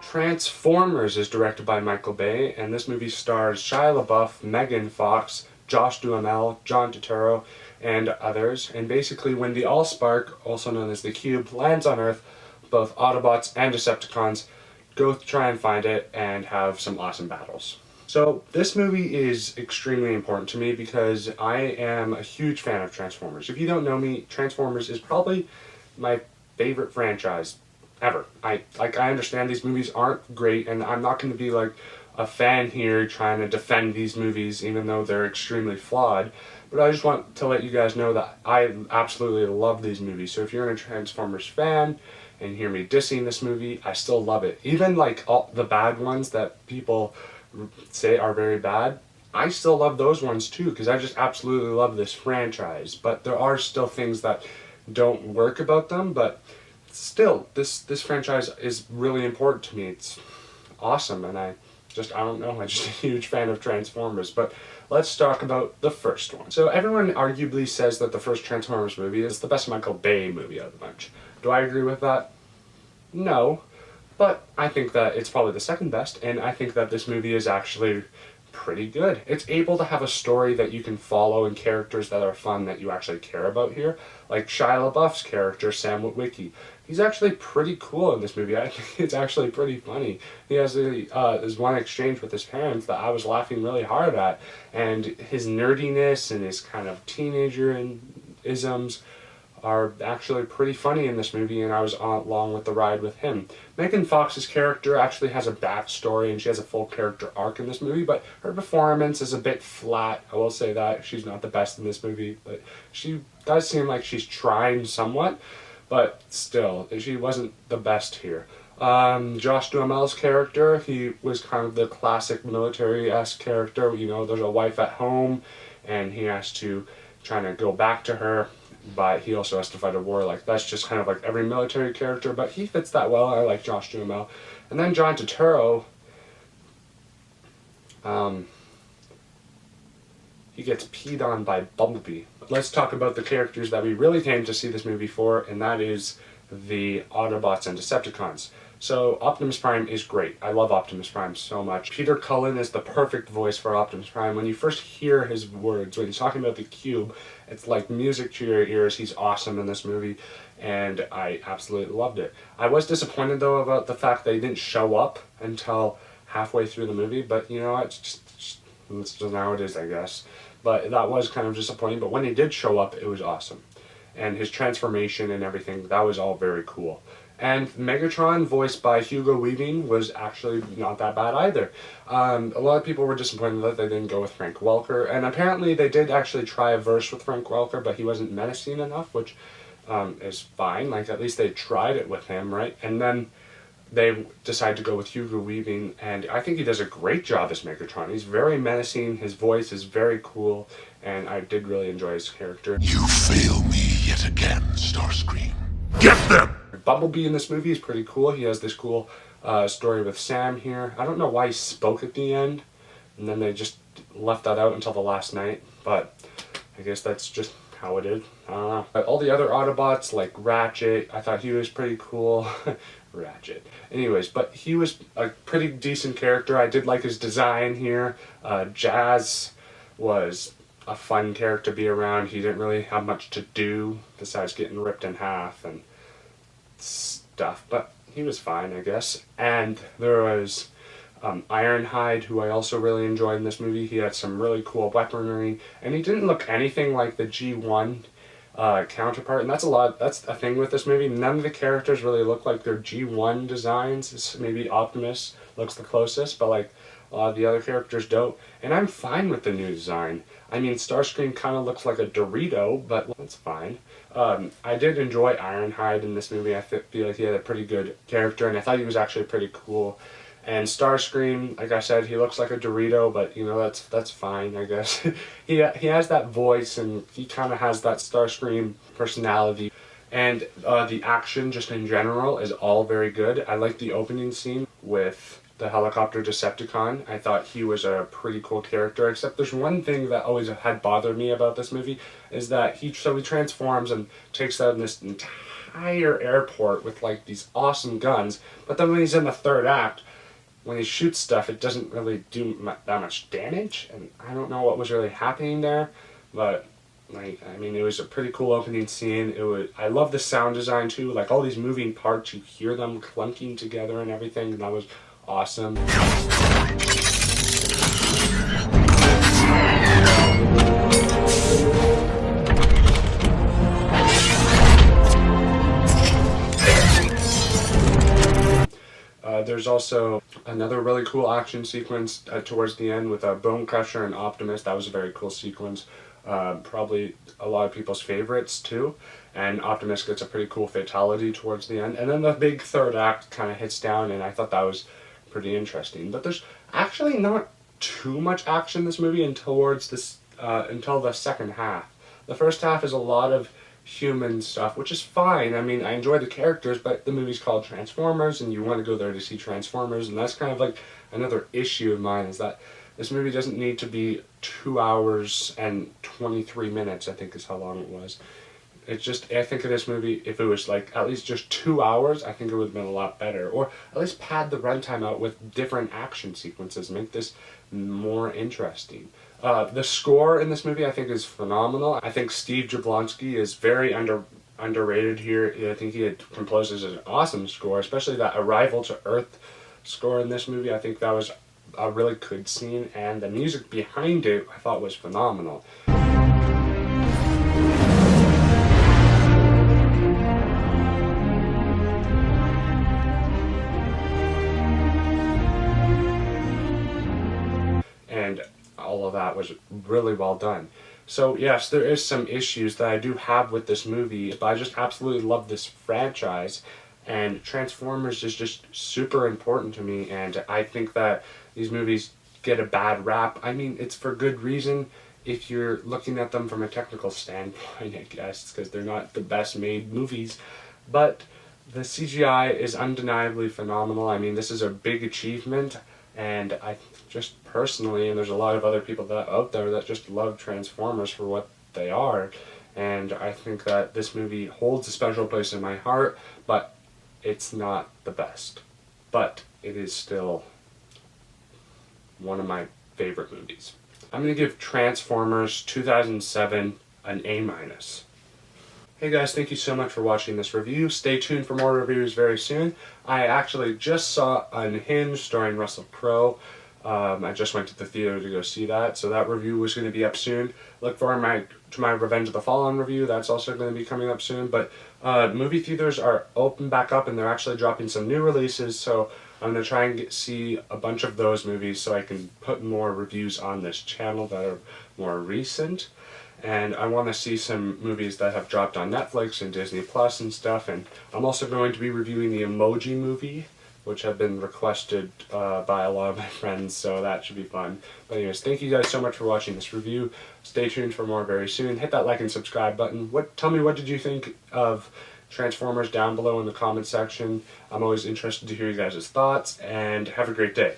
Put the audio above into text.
Transformers is directed by Michael Bay, and this movie stars Shia LaBeouf, Megan Fox, Josh Duhamel, John Turturro, and others. And basically, when the Allspark, also known as the Cube, lands on Earth, both Autobots and Decepticons go try and find it and have some awesome battles. So this movie is extremely important to me because I am a huge fan of Transformers. If you don't know me, Transformers is probably my favorite franchise ever. I understand these movies aren't great, and I'm not going to be like a fan here trying to defend these movies even though they're extremely flawed, but I just want to let you guys know that I absolutely love these movies. So if you're a Transformers fan and hear me dissing this movie, I still love it. Even like all the bad ones that people say are very bad, I still love those ones too, because I just absolutely love this franchise. But there are still things that don't work about them, but still, this franchise is really important to me. It's awesome, and I don't know, I'm just a huge fan of Transformers. But let's talk about the first one. So everyone arguably says that the first Transformers movie is the best Michael Bay movie out of the bunch. Do I agree with that? No. But I think that it's probably the second best, and I think that this movie is actually pretty good. It's able to have a story that you can follow and characters that are fun that you actually care about here. Like Shia LaBeouf's character, Sam Witwicky. He's actually pretty cool in this movie. I think it's actually pretty funny. He has this one exchange with his parents that I was laughing really hard at. And his nerdiness and his kind of teenager-isms are actually pretty funny in this movie, and I was along with the ride with him. Megan Fox's character actually has a backstory, and she has a full character arc in this movie, but her performance is a bit flat. I will say that. She's not the best in this movie, but she does seem like she's trying somewhat, but still, she wasn't the best here. Josh Duhamel's character, he was kind of the classic military-esque character. You know, there's a wife at home, and he has to try to go back to her, but he also has to fight a war. Like, that's just kind of like every military character, but he fits that well. I like Josh Duhamel. And then John Turturro, he gets peed on by Bumblebee. Let's talk about the characters that we really came to see this movie for, and that is the Autobots and Decepticons. So Optimus Prime is great. I love Optimus Prime so much. Peter Cullen is the perfect voice for Optimus Prime. When you first hear his words, when he's talking about the cube, it's like music to your ears. He's awesome in this movie, and I absolutely loved it. I was disappointed, though, about the fact they didn't show up until halfway through the movie, but you know, it's just how it is, I guess. But that was kind of disappointing, but when he did show up, it was awesome. And his transformation and everything, that was all very cool. And Megatron, voiced by Hugo Weaving, was actually not that bad either. A lot of people were disappointed that they didn't go with Frank Welker, and apparently they did actually try a verse with Frank Welker, but he wasn't menacing enough, which is fine. Like, at least they tried it with him, right? And then they decided to go with Hugo Weaving, and I think he does a great job as Megatron. He's very menacing, his voice is very cool, and I did really enjoy his character. You fail me yet again, Starscream. Get them! Bumblebee in this movie is pretty cool. He has this cool story with Sam here. I don't know why he spoke at the end, and then they just left that out until the last night, but I guess that's just how it is. I don't know. But all the other Autobots, like Ratchet, I thought he was pretty cool. Ratchet. Anyways, but he was a pretty decent character. I did like his design here. Jazz was a fun character to be around. He didn't really have much to do besides getting ripped in half and stuff, but he was fine, I guess. And there was Ironhide, who I also really enjoyed in this movie. He had some really cool weaponry, and he didn't look anything like the G1 counterpart, and that's a thing with this movie. None of the characters really look like their G1 designs. Maybe Optimus looks the closest, but like a lot of the other characters don't, and I'm fine with the new design. I mean, Starscream kind of looks like a Dorito, but that's fine. I did enjoy Ironhide in this movie. I feel like he had a pretty good character, and I thought he was actually pretty cool. And Starscream, like I said, he looks like a Dorito, but you know, that's fine, I guess. he has that voice, and he kind of has that Starscream personality. And the action, just in general, is all very good. I like the opening scene with the helicopter Decepticon. I thought he was a pretty cool character, except there's one thing that always had bothered me about this movie, is that he transforms and takes out this entire airport with like these awesome guns, but then when he's in the third act, when he shoots stuff, it doesn't really do that much damage, and I don't know what was really happening there, but like, I mean, it was a pretty cool opening scene. I love the sound design too, like all these moving parts, you hear them clunking together and everything, and that was awesome. There's also another really cool action sequence towards the end with Bone Crusher and Optimus. That was a very cool sequence. Probably a lot of people's favorites too. And Optimus gets a pretty cool fatality towards the end. And then the big third act kind of hits down, and I thought that was pretty interesting. But there's actually not too much action in this movie until the second half. The first half is a lot of human stuff, which is fine. I mean, I enjoy the characters, but the movie's called Transformers, and you want to go there to see Transformers, and that's kind of like another issue of mine, is that this movie doesn't need to be 2 hours and 23 minutes, I think is how long it was. It's just, I think of this movie, if it was like at least just 2 hours, I think it would have been a lot better. Or at least pad the runtime out with different action sequences, make this more interesting. The score in this movie I think is phenomenal. I think Steve Jablonsky is very underrated here. I think he composes an awesome score, especially that Arrival to Earth score in this movie. I think that was a really good scene, and the music behind it I thought was phenomenal. And all of that was really well done. So yes, there is some issues that I do have with this movie, but I just absolutely love this franchise, and Transformers is just super important to me, and I think that these movies get a bad rap. I mean, it's for good reason if you're looking at them from a technical standpoint, I guess, because they're not the best made movies, but the CGI is undeniably phenomenal. I mean, this is a big achievement, and I just personally, and there's a lot of other people out there that just love Transformers for what they are, and I think that this movie holds a special place in my heart, but it's not the best. But it is still one of my favorite movies. I'm going to give Transformers 2007 an A-. Hey guys, thank you so much for watching this review. Stay tuned for more reviews very soon. I actually just saw Unhinged starring Russell Crowe. I just went to the theater to go see that, so that review was going to be up soon. Look forward to my Revenge of the Fallen review. That's also going to be coming up soon. But movie theaters are open back up, and they're actually dropping some new releases, so I'm going to try and see a bunch of those movies so I can put more reviews on this channel that are more recent. And I want to see some movies that have dropped on Netflix and Disney Plus and stuff. And I'm also going to be reviewing the Emoji Movie, which have been requested by a lot of my friends, so that should be fun. But anyways, thank you guys so much for watching this review. Stay tuned for more very soon. Hit that like and subscribe button. Tell me, what did you think of Transformers down below in the comment section. I'm always interested to hear you guys' thoughts, and have a great day.